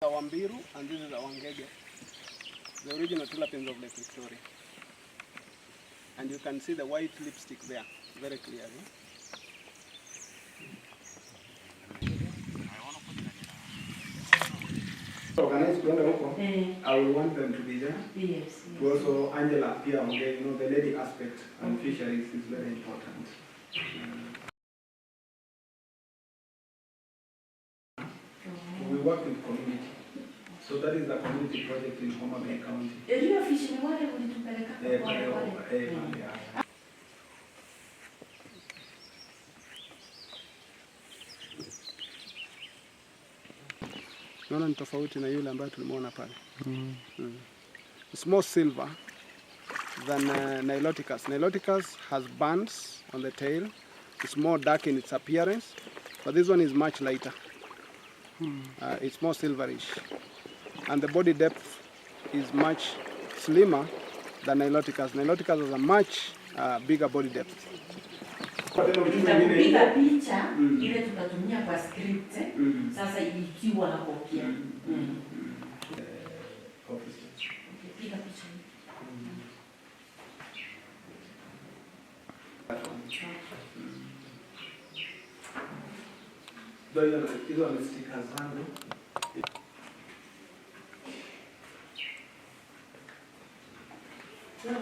our Mbiru and this is our Ngege, the original tilapia of Lake Victoria. And you can see the white lipstick there very clearly. I will want them to be there. Yes. Also, Angela appear on there. You know, the lady aspect and fisheries is very important. We work with community. So that is a community project in Homa Bay County. Naona ni tofauti na yule ambaye tulimuona pale. It's more silver than Niloticus. Niloticus has bands on the tail. It's more dark in its appearance, but this one is much lighter. It's more silverish, and the body depth is much slimmer than Niloticus. Niloticus has a much bigger body depth. Tutapiga picha ile tutatumia kwa script sasa ikiwa na kopia. Piga picha. Hizo ni stickers zangu.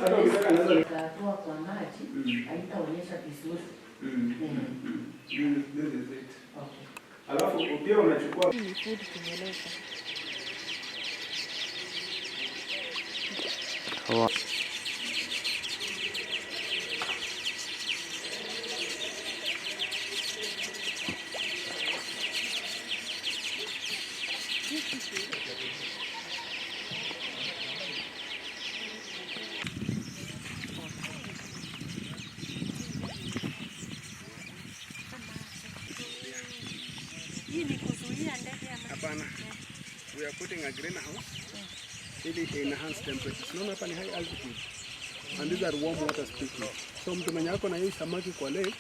Hata ukitaka naweza nikatoa kwa maji, haitaonyesha vizuri. This is it. Okay. Alafu pia unachukua ni food tumeleta. We are putting a greenhouse ili enhance temperature. Tunaona hapa ni high altitude and these are warm water species. So mtu mwenye ako na hii samaki kwa lake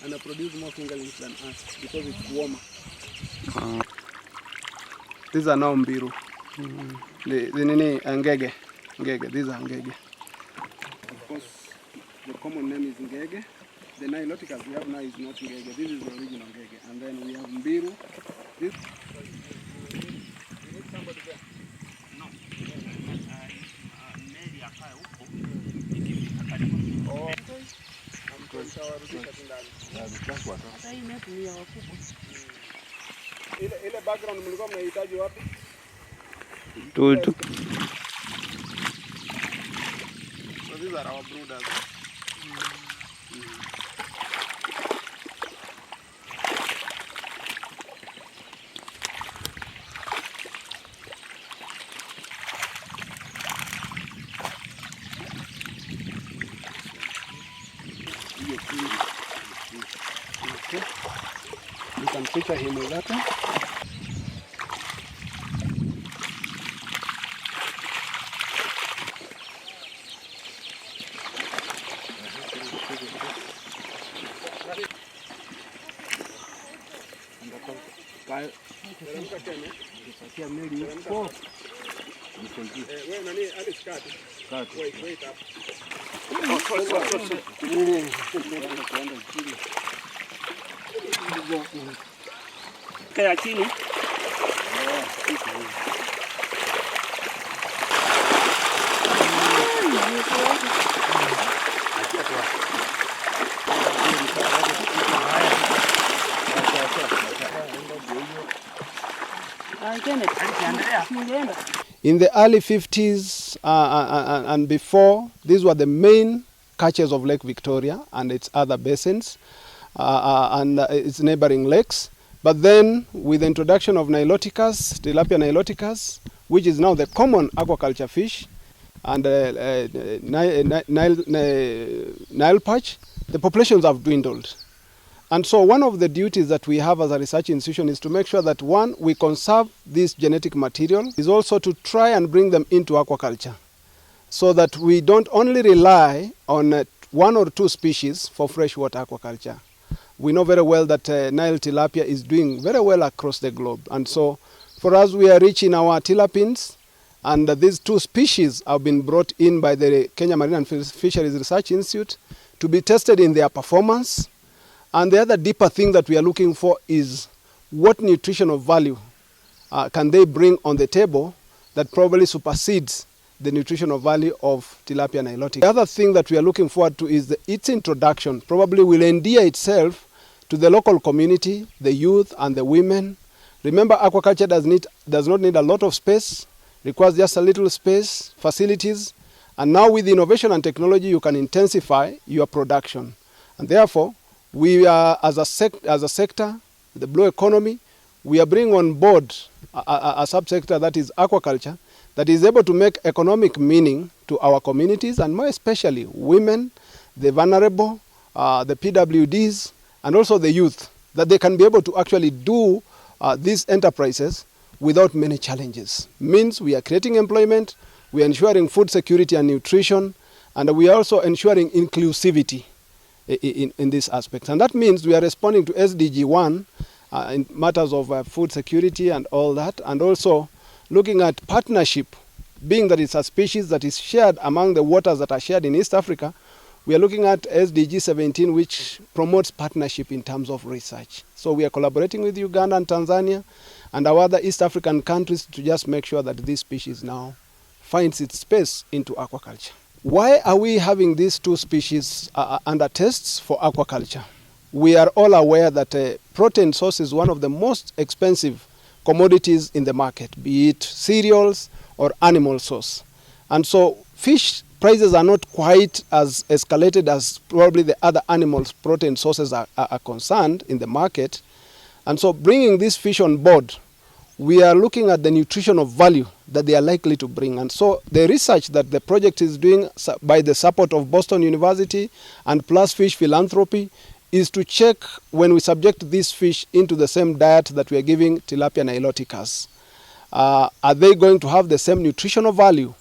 ana produce more fingerlings than us because it's warmer. These are now Mbiru. The nini Ngege. Ngege. These are Ngege. Of course, the common name is Ngege. The Niloticus we have now is not Ngege. This is the original Ngege. And then we have Mbiru. This ile background mlikuwa mnahitaji wapi? Tu. So these are our brooders. Okay. You can picture him with that one. Kaya chini. In the early 50s and before, these were the main catches of Lake Victoria and its other basins and its neighboring lakes. But then, with the introduction of Niloticus, Tilapia niloticus, which is now the common aquaculture fish, and Nile perch, the populations have dwindled. And so one of the duties that we have as a research institution is to make sure that, one, we conserve this genetic material, is also to try and bring them into aquaculture, so that we don't only rely on one or two species for freshwater aquaculture. We know very well that Nile tilapia is doing very well across the globe. And so For us, we are rich in our tilapins, and these two species have been brought in by the Kenya Marine and Fisheries Research Institute to be tested in their performance. And the other deeper thing that we are looking for is what nutritional value can they bring on the table that probably supersedes the nutritional value of tilapia nilotica. The other thing that we are looking forward to is its introduction probably will endear itself to the local community, the youth and the women. Remember, aquaculture does not need a lot of space, requires just a little space, facilities, and now with innovation and technology you can intensify your production. And therefore, we are, as a sector, the blue economy, we are bringing on board a subsector that is aquaculture, that is able to make economic meaning to our communities, and more especially women, the vulnerable, the PWDs, and also the youth, that they can be able to actually do these enterprises without many challenges. Means we are creating employment, we are ensuring food security and nutrition, and we are also ensuring inclusivity in this aspect. And that means we are responding to SDG 1 in matters of food security and all that, and also looking at partnership, being that it's a species that is shared among the waters that are shared in East Africa. We are looking at SDG 17, which promotes partnership in terms of research. So we are collaborating with Uganda and Tanzania and our other East African countries to just make sure that this species now finds its space into aquaculture. Why are we having these two species under tests for aquaculture? We are all aware that protein source is one of the most expensive commodities in the market, be it cereals or animal source. And so fish prices are not quite as escalated as probably the other animals' protein sources are concerned in the market. And so bringing this fish on board, we are looking at the nutritional value that they are likely to bring. And so the research that the project is doing by the support of Boston University and Plus Fish Philanthropy is to check when we subject these fish into the same diet that we are giving tilapia niloticas. Are they going to have the same nutritional value?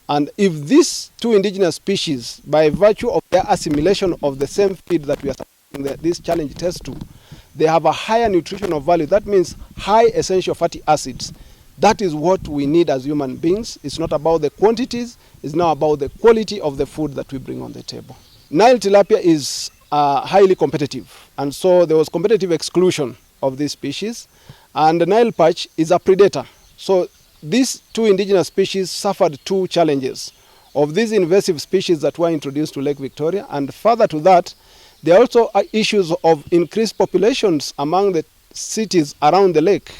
And if these two indigenous species, by virtue of their assimilation of the same feed that we are subjecting this challenge test to, they have a higher nutritional value. That means high essential fatty acids. That is what we need as human beings. It's not about the quantities, it's now about the quality of the food that we bring on the table. Nile tilapia is highly competitive, and so there was competitive exclusion of this species, and the Nile perch is a predator. So these two indigenous species suffered two challenges of these invasive species that were introduced to Lake Victoria, and further to that, there are also issues of increased populations among the cities around the lake.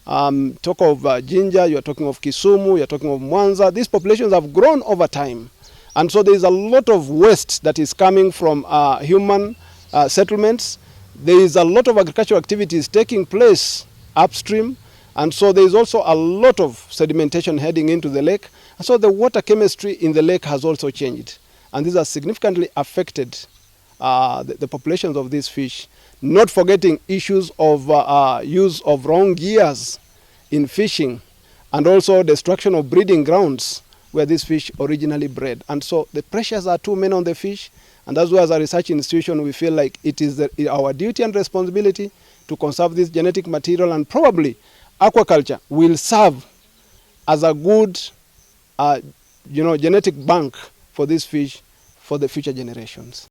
Talk of Jinja, you're talking of Kisumu, you're talking of Mwanza. These populations have grown over time. And so there is a lot of waste that is coming from human settlements. There is a lot of agricultural activities taking place upstream. And so there is also a lot of sedimentation heading into the lake. And so the water chemistry in the lake has also changed. And these have significantly affected the populations of these fish. Not forgetting issues of use of wrong gears in fishing, and also destruction of breeding grounds where these fish originally bred. And so the pressures are too many on the fish, and that's why as a research institution we feel like it is our duty and responsibility to conserve this genetic material, and probably aquaculture will serve as a good genetic bank for these fish for the future generations.